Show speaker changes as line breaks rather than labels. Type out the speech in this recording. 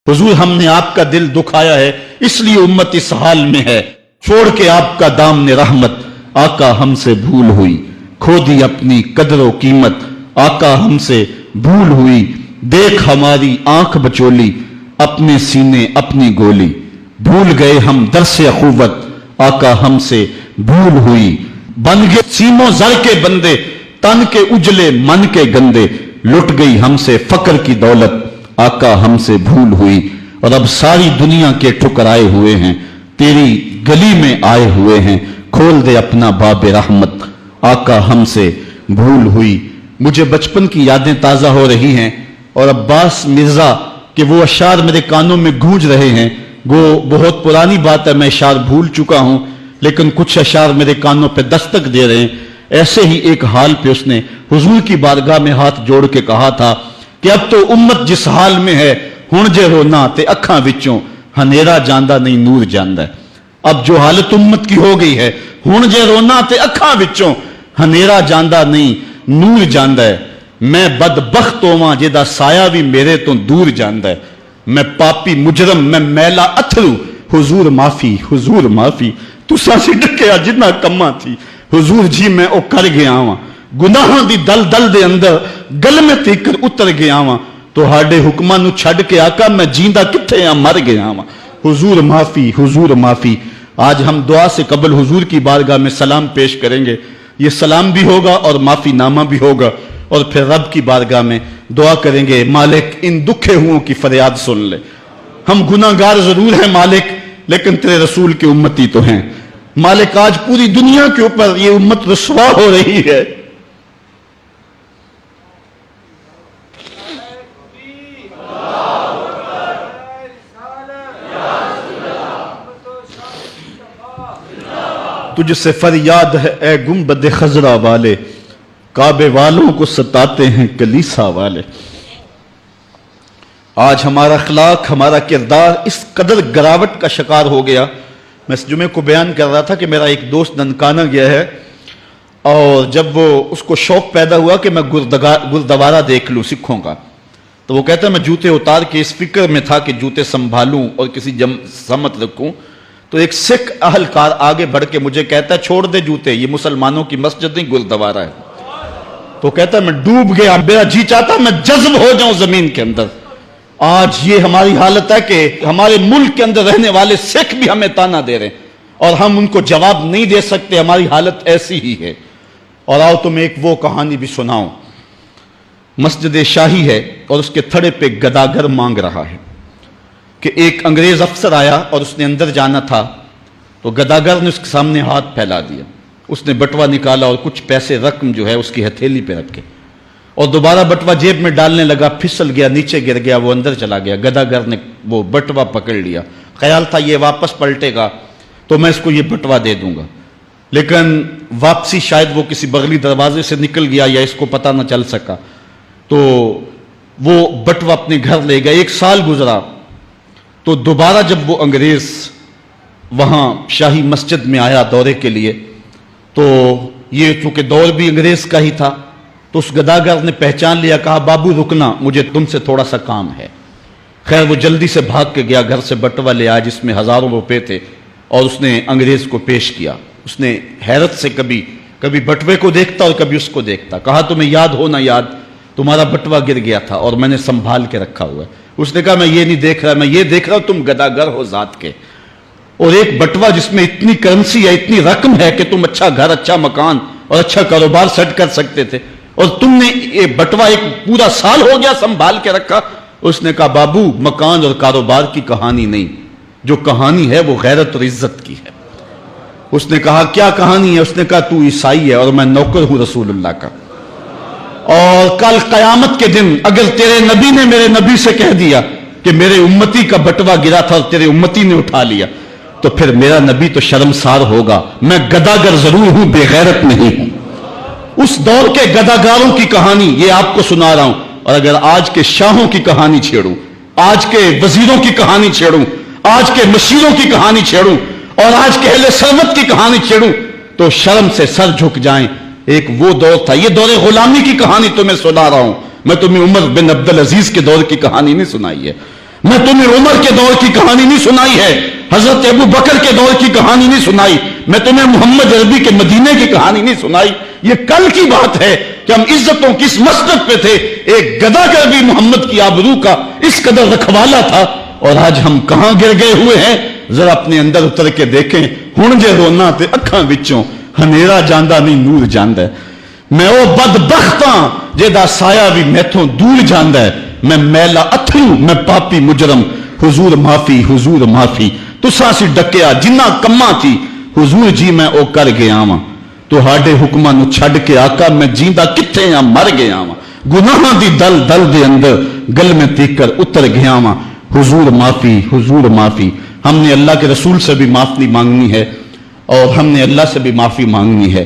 हुजूर हमने आपका दिल दुखाया है, इसलिए उम्मत इस हाल में है। छोड़ के आपका दामने रहमत, आका हमसे भूल हुई। खो दी अपनी कदर कीमत, आका हमसे भूल हुई। देख हमारी आंख बचोली, अपने सीने अपनी गोली। भूल गए हम दरसे अखुवत, आका हमसे भूल हुई। बन गए सीमों जर के बंदे, तन के उजले मन के गंदे। लुट गई हमसे फक्र की दौलत, आका हमसे भूल हुई। और अब सारी दुनिया के ठुकराए हुए हैं, तेरी गली में आए हुए हैं। खोल दे अपना बाबे रहमत, आका हमसे भूल हुई। मुझे बचपन की यादें ताजा हो रही हैं और अब्बास मिर्जा के वो अशार मेरे कानों में गूंज रहे हैं। वो बहुत पुरानी बात है, मैं अशार भूल चुका हूं, लेकिन कुछ अशार मेरे कानों पे दस्तक दे रहे हैं। ऐसे ही एक हाल पे उसने हुजूर की बारगाह में हाथ जोड़ के कहा था कि अब तो उम्मत जिस हाल में है, हुण जे रोना ते अखां विचों हनेरा जांदा नहीं नूर जांदा है। अब जो हालत उम्मत की हो गई है, हुण जे रोना ते अखां विचों हनेरा जांदा नहीं नूर जांदा है। मैं बदबख्त होवां जिहदा साया भी मेरे तो दूर जांदा है। मैं पापी मुजरम, मैं मैला अथरू, हुजूर माफी, हुजूर माफी। तुसां सी ढकिया जिन्ना कम्मा थी, हुजूर जी मैं ओ कर गया वां। गुनाहां दी दल दल दे अंदर गल में तीकर उतर गया वां। तुहाडे हुक्मां नूं छड्ड के आका मैं जींदा किथे आ, मर गया वां। हुजूर माफी, हुजूर माफी। आज हम दुआ से कबल हुजूर की बारगाह में सलाम पेश करेंगे। ये सलाम भी होगा और माफी नामा भी होगा, और फिर रब की बारगाह में दुआ करेंगे, मालिक इन दुखे हुओं की फरियाद सुन ले। हम गुनाहगार जरूर हैं मालिक, लेकिन तेरे रसूल की उम्मती तो हैं। मालिक आज पूरी दुनिया के ऊपर ये उम्मत रुसवा हो रही है। तुझसे फरियाद है ए गुंबद खजरा वाले, काबे वालों को सताते हैं कलीसा वाले। आज हमारा अखलाक, हमारा किरदार इस कदर गिरावट का शिकार हो गया। मैं इस जुमे को बयान कर रहा था कि मेरा एक दोस्त ननकाना गया है, और जब वो उसको शौक पैदा हुआ कि मैं गुरुद्वारा देख लूं सिखों का, तो वो कहता है मैं जूते उतार के इस फिक्र में था कि जूते संभालूं और किसी समत रखूं। तो एक सिख अहलकार आगे बढ़ के मुझे कहता है छोड़ दे जूते, ये मुसलमानों की मस्जिद नहीं गुरुद्वारा है। तो कहता है मैं डूब गया, मेरा जी चाहता मैं जज्ब हो जाऊं जमीन के अंदर। आज ये हमारी हालत है कि हमारे मुल्क के अंदर रहने वाले सिख भी हमें ताना दे रहे हैं और हम उनको जवाब नहीं दे सकते। हमारी हालत ऐसी ही है। और आओ तुम्हें एक वो कहानी भी सुनाऊं। मस्जिद शाही है और उसके थड़े पे गदागर मांग रहा है कि एक अंग्रेज अफसर आया और उसने अंदर जाना था, तो गदागर ने उसके सामने हाथ फैला दिया। उसने बटवा निकाला और कुछ पैसे रकम जो है उसकी हथेली पे रख के, और दोबारा बटवा जेब में डालने लगा, फिसल गया, नीचे गिर गया, वो अंदर चला गया। गदागर ने वो बटवा पकड़ लिया, ख्याल था ये वापस पलटेगा तो मैं इसको ये बटवा दे दूंगा, लेकिन वापसी शायद वो किसी बगली दरवाजे से निकल गया या इसको पता ना चल सका, तो वो बटवा अपने घर ले गया। 1 साल गुजरा तो दोबारा जब वो अंग्रेज वहां शाही मस्जिद में आया दौरे के लिए, तो ये चूंकि दौर भी अंग्रेज का ही था, तो उस गदागर ने पहचान लिया, कहा बाबू रुकना, मुझे तुमसे थोड़ा सा काम है। खैर वो जल्दी से भाग के गया, घर से बटवा ले आया जिसमें हजारों रुपए थे, और उसने अंग्रेज को पेश किया। उसने हैरत से कभी कभी बटवे को देखता और कभी उसको देखता। कहा तुम्हें याद हो ना याद, तुम्हारा बटवा गिर गया था और मैंने संभाल के रखा हुआ है। उसने कहा मैं ये नहीं देख रहा, मैं ये देख रहा हूं तुम गदागर हो जात के, और एक बटवा जिसमें इतनी करेंसी है, इतनी रकम है कि तुम अच्छा घर, अच्छा मकान और अच्छा कारोबार सेट कर सकते थे, और तुमने ये बटवा एक पूरा साल हो गया संभाल के रखा। उसने कहा बाबू मकान और कारोबार की कहानी नहीं, जो कहानी है वो गैरत और इज्जत की है। उसने कहा क्या कहानी है? उसने कहा तू ईसाई है और मैं नौकर हूं रसूलुल्लाह का, और कल कयामत के दिन अगर तेरे नबी ने मेरे नबी से कह दिया कि मेरे उम्मती का बटवा गिरा था और तेरे उम्मती ने उठा लिया, तो फिर मेरा नबी तो शर्मसार होगा। मैं गदागर जरूर हूं, बेगैरत नहीं हूं। उस दौर के गदागारों की कहानी ये आपको सुना रहा हूं, और अगर आज के शाहों की कहानी छेड़ूं, आज के वजीरों की कहानी छेड़ूं, आज के मशीरों की कहानी छेड़ूं, और आज के अहले सरमत की कहानी छेड़ूं, तो शर्म से सर झुक जाएं। एक वो दौर था, ये दौर गुलामी की कहानी तुम्हें सुना रहा हूं मैं, तुम्हें उमर बिन अब्दुल अजीज के दौर की कहानी नहीं सुनाई है। میں تمہیں عمر کے دور کی کہانی نہیں سنائی ہے, حضرت ابو بکر کے دور کی کہانی نہیں سنائی, میں تمہیں محمد عربی کے مدینے کی کہانی نہیں سنائی. یہ کل کی بات ہے کہ ہم عزتوں کس مسجد پہ تھے, ایک گدا کر بھی محمد کی آبرو کا اس قدر رکھوالا تھا, اور آج ہم کہاں گر گئے ہوئے ہیں. ذرا اپنے اندر اتر کے دیکھیں, ہن جے رونا تے اکھاں وچوں ہنیرا جاندا نہیں نور جاندا ہے. میں او بدبختاں جیدا سایہ بھی میتھوں دور جاندا ہے. میں میلا اتھرو, میں پاپی مجرم, حضور معافی حضور معافی. تساں سی ڈکیا جنہ کماں تھی, حضور جی میں او کر گیا واں. تہاڈے حکماں نو چھڈ کے آقا میں جیندا کتھے ہاں, مر گیا واں. گناہاں دی دل دل دے اندر گل میں تیکر اتر گیا واں. حضور معافی حضور معافی. ہم نے اللہ کے رسول سے بھی معافی مانگنی ہے, اور ہم نے اللہ سے بھی معافی مانگنی ہے.